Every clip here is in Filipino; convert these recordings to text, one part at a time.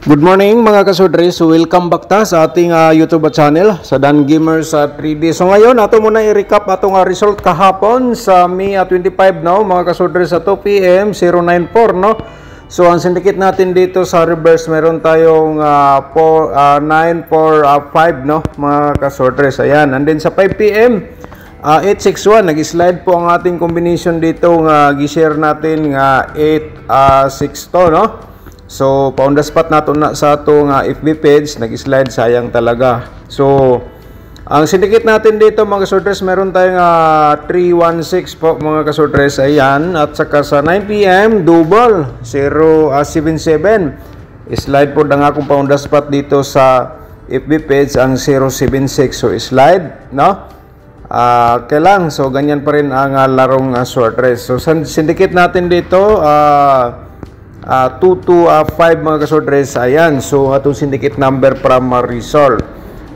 Good morning mga kasudres, so welcome back ta sa ating YouTube channel sa Dan Gamers 3D. So ngayon ato muna i-recap atong result kahapon sa May 25 no mga kasudres sa 2 PM 094 no. So ang syndicate natin dito sa reverse meron tayong 945 no mga kasudres. Ayan, and then sa 5 PM 861 nag-slide po ang ating combination dito nga gi-share natin nga 862 no. So, pa on the spot nato na sa atong FB page, nag-slide sayang talaga. So, ang syndicate natin dito mga kasudres, meron tayong 316 po mga kasudres. Ayan, at saka sa 9 PM, double 077. Slide po na nga kung pa on the spot dito sa FB page ang 076. So, slide, no? Kailang, so ganyan pa rin ang larong short race. So, syndicate natin dito, 2 to 5 mga kasudres. Ayan, so atong syndicate number from result.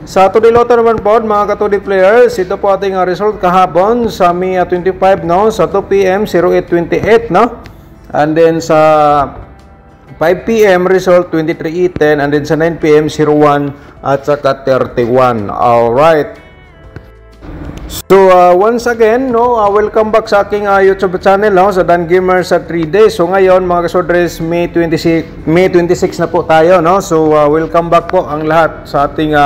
Sa Tudi Lotto naman po mga katudi players, ito po ating result kahapon sa May 25 no, sa 2 PM 0828 no, and then sa 5 PM result 2310, and then sa 9 PM 01 at saka 31. Alright, so once again no, welcome back sa aking YouTube channel no, sa Dan Gamers 3D. So ngayon mga kasudres, May 26 na po tayo no. So welcome back po ang lahat sa ating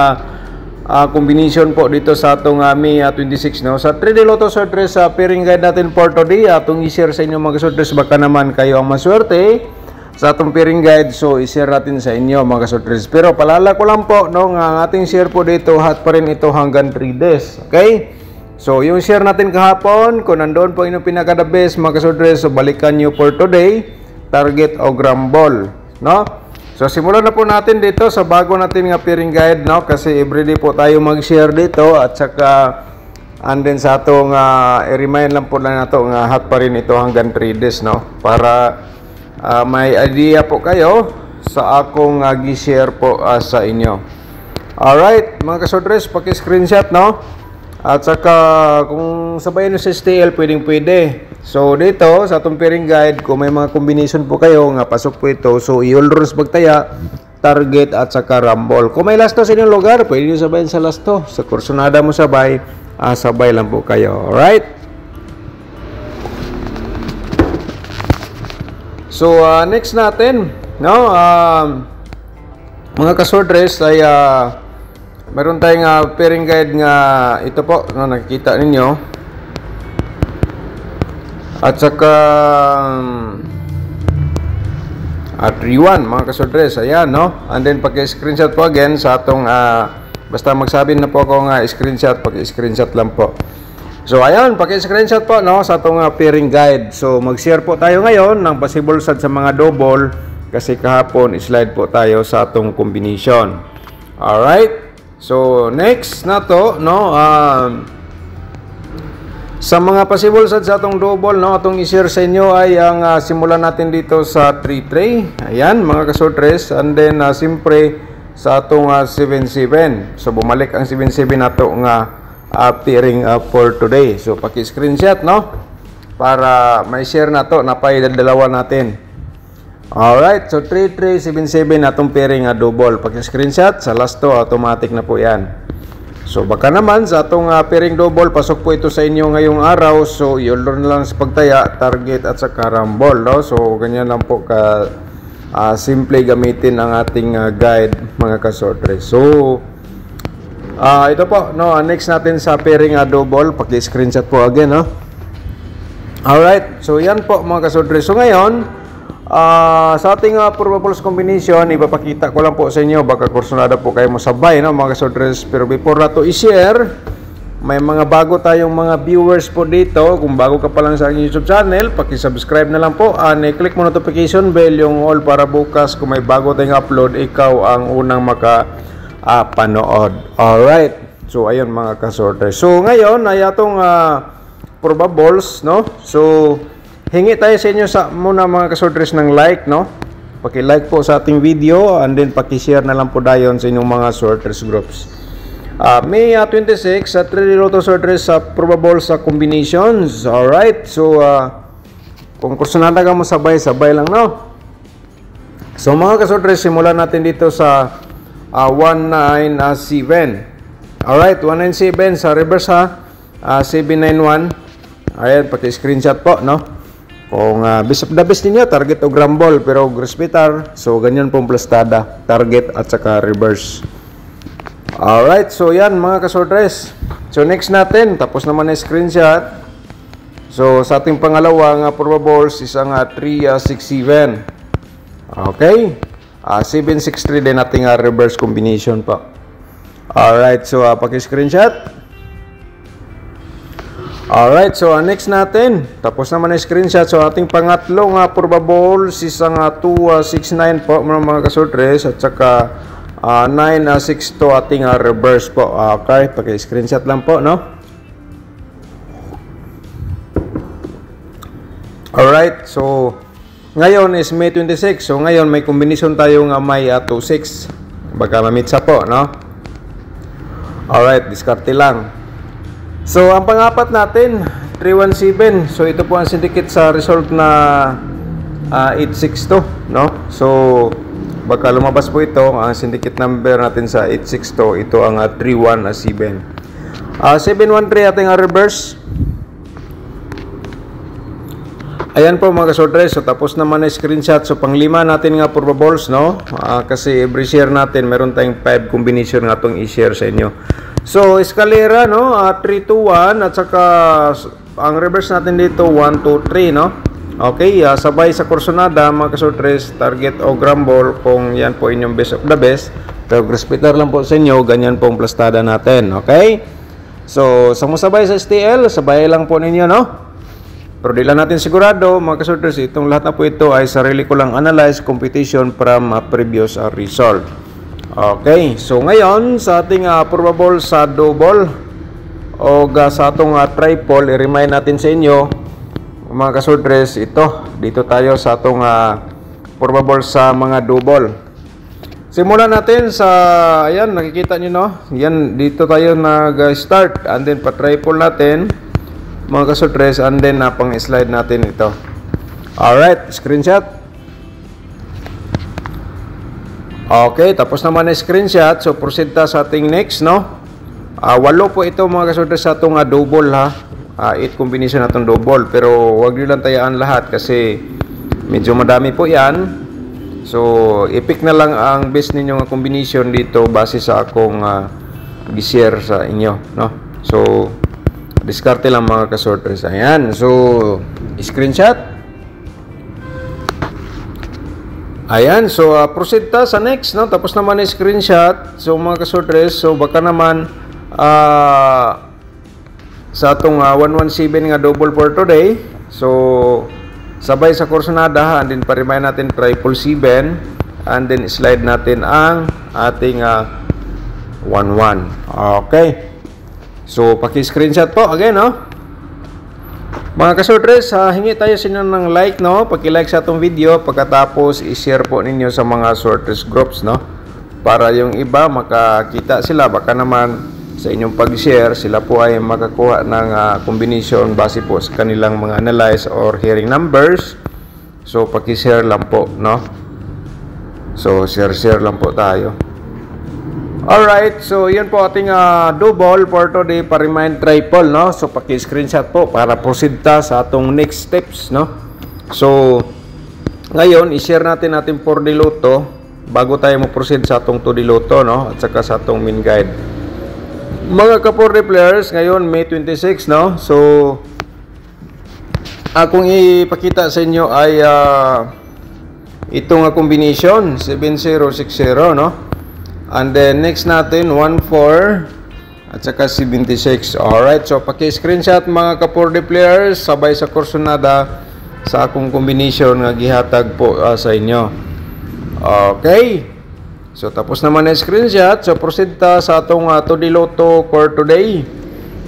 combination po dito sa atong May 26 no. Sa 3D Lotto Sortres pairing guide natin for today, atong i-share sa inyo mga kasudres, baka naman kayo ang maswerte sa atong pairing guide. So i-share natin sa inyo mga kasudres, pero palala ko lang po no, ang ating share po dito hot pa rin ito hanggang 3 days. Okay, so yung share natin kahapon, kung nandoon po inyong pinaka the best mga kasudres, so balikan nyo for today, target o gram ball no. So simulan na po natin dito sa bago natin nga pairing guide no, kasi everyday po tayo mag-share dito, at saka and then sa atong i-remind lang po na nato nga hot pa rin ito hanggang 3 days no, para may idea po kayo sa akong gi-share po sa inyo. Alright mga kasudres, paki-screenshot no, at saka kung sabayan nyo sa STL, pwede. So dito sa atong pairing guide, kung may mga combination po kayo nga pasok po ito, so i-all rules bagtaya, target at saka rumble. Kung may lasto sa inyong lugar, pwede nyo sabayan sa lasto. Sa kursunada mo sabay, sabay lang po kayo. Alright, so next natin no, mga kasudres ay meron tayong pairing guide nga ito po no, nakikita ninyo, at saka 3-1 mga kasudres. Ayan no, and then paki-screenshot po again sa atong basta magsabi na po ako nga screenshot, paki-screenshot lang po. So ayan, paki-screenshot po no sa atong pairing guide. So mag-share po tayo ngayon ng possible sad sa mga double, kasi kahapon slide po tayo sa atong combination. Alright, so next na to no, sa mga possible sad sa atong double no, atong i-share sa inyo ay ang simulan natin dito sa 3 tray. Ayan mga kasudres, and then siyempre sa atong 7-7. So bumalik ang 7-7 nato nga pairing for today. So paki-screenshot no, para may share na to, napay dalawa natin. Alright, so 3-3-7-7 atong pairing double. Paki-screenshot sa last to, automatic na po yan. So baka naman sa atong pairing double, pasok po ito sa inyo ngayong araw. So i-all na lang sa pagtaya, target at saka rumble no. So ganyan lang po ka simple gamitin ang ating guide mga kasudres. So ito po no, next natin sa pairing double, paki-screenshot po again no. Alright, so yan po mga kasudres. So ngayon sa ating probables combination, ipapakita ko lang po sa inyo, baka kursunada po kayo masabay no mga kasudres. Pero before na to i-share, may mga bago tayong mga viewers po dito. Kung bago ka pa lang sa aking YouTube channel, paki-subscribe na lang po, i-click mo notification bell, yung all, para bukas kung may bago tayong upload, ikaw ang unang panood. Alright, so ayun mga kasudres. So ngayon ay atong probables no. So hingi tayo sa inyo muna mga kasudres ng like no, paki-like po sa ating video, and then paki-share na lang po dayon sa inyong mga sorters groups. May 26 sa 3D Lotto sorters sa probables sa combinations. Alright, so kung kursunada ka mo sabay lang no. So So mga kasortres, simulan natin dito sa 197. Alright, 197 sa reverse ha. 791. Ayan, paki-screenshot po, no? Kung best of the best ninyo, target o grumble, pero grispitar. So ganyan pong plastada, target at saka reverse. Alright, so yan mga kasortres. So next natin, tapos naman na screenshot. So sa ating pangalawa nga probables is ang 367. Okay, 763 din nating reverse combination pa. Alright, so paki-screenshot. Alright, so next natin, tapos naman na screenshot. So ating pangatlong probables is ang 269 po mga kasortres, at saka 962 ating reverse po. Okay, paki-screenshot lang po, no? Alright, so ngayon is May 26. So ngayon may combination tayong may 26. Baka mamitsa po, no? Alright, diskarte lang. So ang pangapat natin, 317. So ito po ang syndicate sa result na 862, no? So baka lumabas po ito, ang syndicate number natin sa 862, ito ang 317. 713 ating reverse. Ayan po mga kasortres, so tapos naman na screenshot. So panglima natin nga probables, no? Kasi every share natin, meron tayong 5 combination nga itong i-share sa inyo. So escalera, no? 321 at saka ang reverse natin dito 123, no? Okay, sabay sa kursonada mga kasortres, target o grumble kung yan po inyong best of the best. Pero grispitar lang po sa inyo, ganyan po ang plastada natin, okay? So sa musabay sa STL, sabay lang po ninyo, no? Pero di lang natin sigurado mga kasortres, itong lahat na po ito ay sarili ko lang analyze competition from previous result. Okay, so ngayon sa ating probable sa double o sa atong triple, i-remind natin sa inyo mga kasortres, dito tayo sa atong probable sa mga double. Simulan natin sa, ayan, nakikita nyo, no? Yan, dito tayo nag-start, and then pa-triple natin mga kasortres, and then pang-slide natin ito. Alright, screenshot. Okay, tapos naman na screenshot. So proceed ta sa ating next, no? 8 po ito mga kasortres sa atong double ha. 8 combination natong double, pero wag niyo lang tayaan lahat kasi medyo madami po yan. So i-pick na lang ang best ninyo nga combination dito base sa akong gi-share sa inyo, no? So diskarte lang mga kasortres. Ayan, so screenshot. Ayan, so proceed ta sa next, no? Tapos naman na screenshot. So mga kasortres, so baka naman sa atong 117 nga double for today. So sabay sa kursonada, and then pa-remind natin 777, and then slide natin ang ating 11. Okay. So paki-screenshot po again, no? Mga kasortres, hingi tayo sa inyo ng like, no? Paki-like sa atong video, pagkatapos i-share po ninyo sa mga sortres groups, no? Para yung iba makakita sila, baka naman sa inyong pag-share sila po ay makakuha ng combination base po sa kanilang mga analyze or hearing numbers. So paki-share lang po, no? So share lang po tayo. Alright, so yan po ating double for today, pa-remind triple, no? So paki-screenshot po para proceed ta sa atong next steps, no? So ngayon i-share natin 4D Lotto bago tayo mo-proceed sa atong 2D Lotto, no? At saka sa atong main guide. Mga ka-4D players, ngayon May 26, no? So akong ipakita sa inyo ay itong combination 7060, no? And then next natin 14 at saka 76. Alright, so paki-screenshot mga ka-4D players, sabay sa kursonada sa akong combination nga gihatag po sa inyo. Okay, so tapos naman na screenshot. So proceed ta sa atong 2D Lotto for today.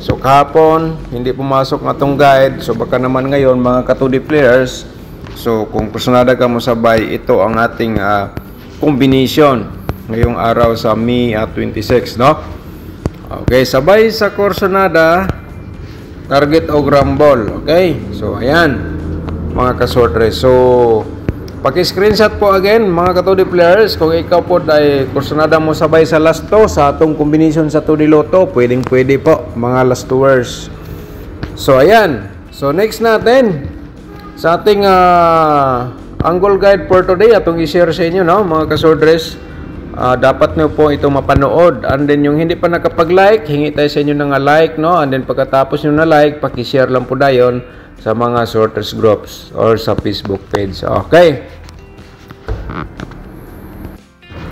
So kahapon hindi pumasok nga atong guide, so baka naman ngayon mga ka-2D players, so kung kursonada ka mo sabay, ito ang ating combination ngayong araw sa May 26, no? Okay, sabay sa kursonada, target o grumble. Okay, so ayan mga kasortres. So Paki-screenshot po again mga katudi players kung ikaw po ay kursunada mo sabay sa last 2 sa atong combination sa 2D Lotto, pwede po mga last 2ers. So ayan. So next natin sa ating angle guide for today atong i-share sa inyo, no, mga kasordres. Dapat nyo po ito mapanood, and then yung hindi pa nakapag-like, hingi tayo sa inyo ng like, no, and then pagkatapos nyo na like, paki-share lang po dayon sa mga sorters groups or sa Facebook page. Okay,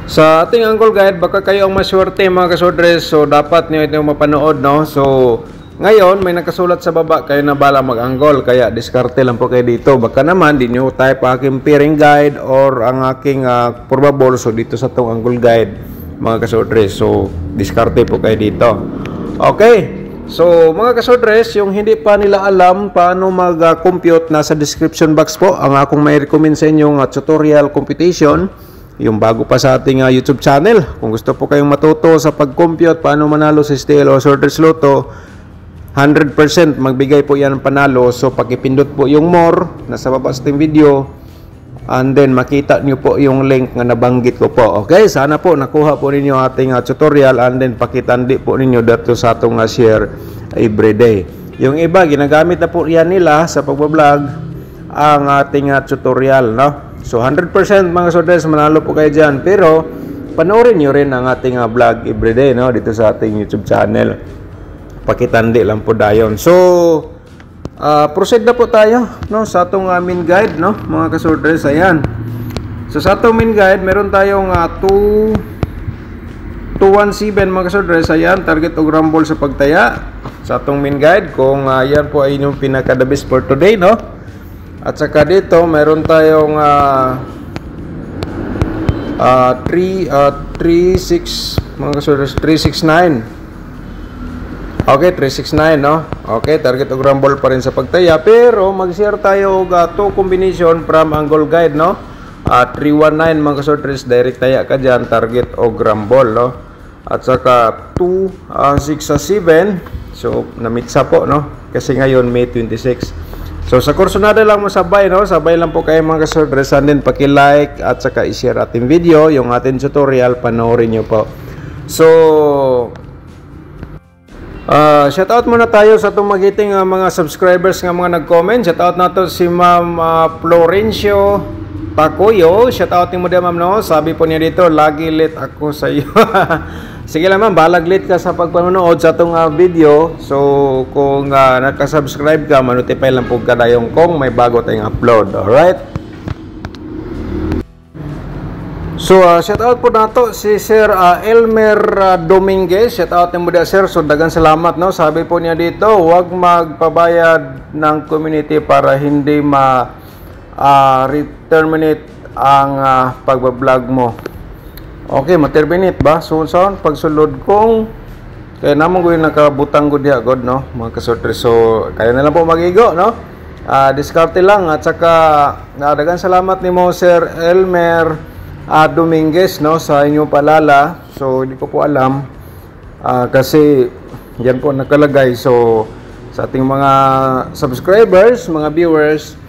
sa ating angle guide, baka kayo ang maswerte mga kasordres, so dapat nyo ito mapanood, no. So ngayon may nakasulat sa baba, kayo na bala mag-angle, kaya diskarte lang po kayo dito. Baka naman di nyo type aking pairing guide or ang aking probable, so dito sa tong angle guide mga kasordres, so diskarte po kayo dito. Okay, so mga kasordres, yung hindi pa nila alam paano mag-compute, nasa description box po ang akong may recommend sa inyong tutorial computation, yung bago pa sa ating YouTube channel. Kung gusto po kayong matuto sa pag-compute paano manalo sa STL o Sorters Lotto, 100% magbigay po yan ng panalo. So pakipindot po yung more nasa baba sa ating video, and then makita nyo po yung link na nabanggit ko po. Okay, sana po nakuha po ninyo ating tutorial, and then pakitandi po ninyo dito sa atong share everyday. Yung iba ginagamit na po yan nila sa pagbablog ang ating tutorial, no. So 100% mga kasordres, manalo po kayo dyan, pero panoorin nyo rin ang ating vlog everyday, no, dito sa ating YouTube channel. Pakitandi lang po dayon. So proceed na po tayo, no, sa atong main guide, no, mga kasordres. Ayan, so sa atong main guide meron tayong 217 mga kasordres. Ayan, target o rumble sa pagtaya sa atong main guide, kung yan po ay inyong pinaka the best for today, no. At saka dito meron tayong 36 mga kasordres, 369. Okay, 369, no? Okay, target og rumble pa rin sa pagtaya, pero mag-share tayo og 2 combination from angle guide, no? 319 mga kasordres, direct taya ka dyan, target og rumble, no? At saka 267, so namitsa po, no? Kasi ngayon May 26. So sa kursunada lang mo sabay, no? Sabay lang po kayo mga kasordres, and then paki-like at saka i-share ating video, yung ating tutorial, panoorin nyo po. So shoutout muna tayo sa tumagiting mga subscribers nga mga nag-comment. Shoutout nato si Ma'am Florencio Tacoyo. Shoutout mo din, ma'am, no. Sabi po niya dito, lagi late ako sa iyo. Sige lang, ma'am, balag late ka sa pagpanonood sa itong video. So kung nagka-subscribe ka, manotify lang po ka dayong kung may bago tayong upload. Alright, so shoutout po nato si Sir Elmer Dominguez. Shoutout mo dia, sir. So dagang salamat, no. Sabi po niya dito, huwag magpabayad ng community para hindi terminate ang pagbablog mo. Okay, ma-terminate ba? So pagsulod kong kaya namang ko yung nakabutang ko diya, god, no, mga kasortres. So kaya na lang po magigo, no. Diskarte lang. At saka dagang salamat ni mo, Sir Elmer Dominguez, no, sa inyong palala. So hindi ko po alam kasi yan po nakalagay. So sa ating mga subscribers, mga viewers,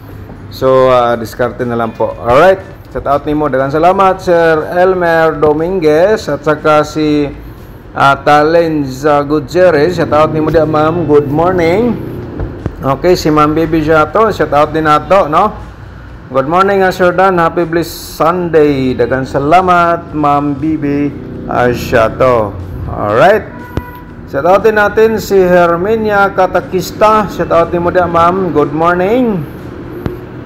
so diskarte na lang po. Alright, shout out nimo, dagang salamat Sir Elmer Dominguez. At saka si Talens Gutierrez, shout out nimo dia, ma'am, good morning. Okay, si Ma'am Baby Jato, shout out din nato, no. Good morning, Sir Dan. Happy blessed Sunday. Dagan salamat, Ma'am Bibi Shato. Alright. Shout din natin si Herminia Katakista. Shout out din mo dia, ma'am. Good morning.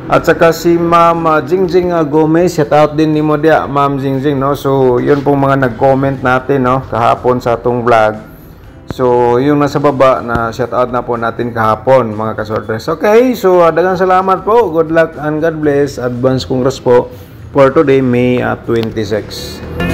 At saka si Ma'am Jingjing Gomez. Shout out din ni mo dia, Ma'am Jingjing, no. So yun pong mga nag-comment natin, no, kahapon sa atong vlog. So yung nasa baba na shoutout na po natin kahapon, mga kasortres. Okay, so dagang salamat po. Good luck and God bless. Advance congrats po for today, May 26.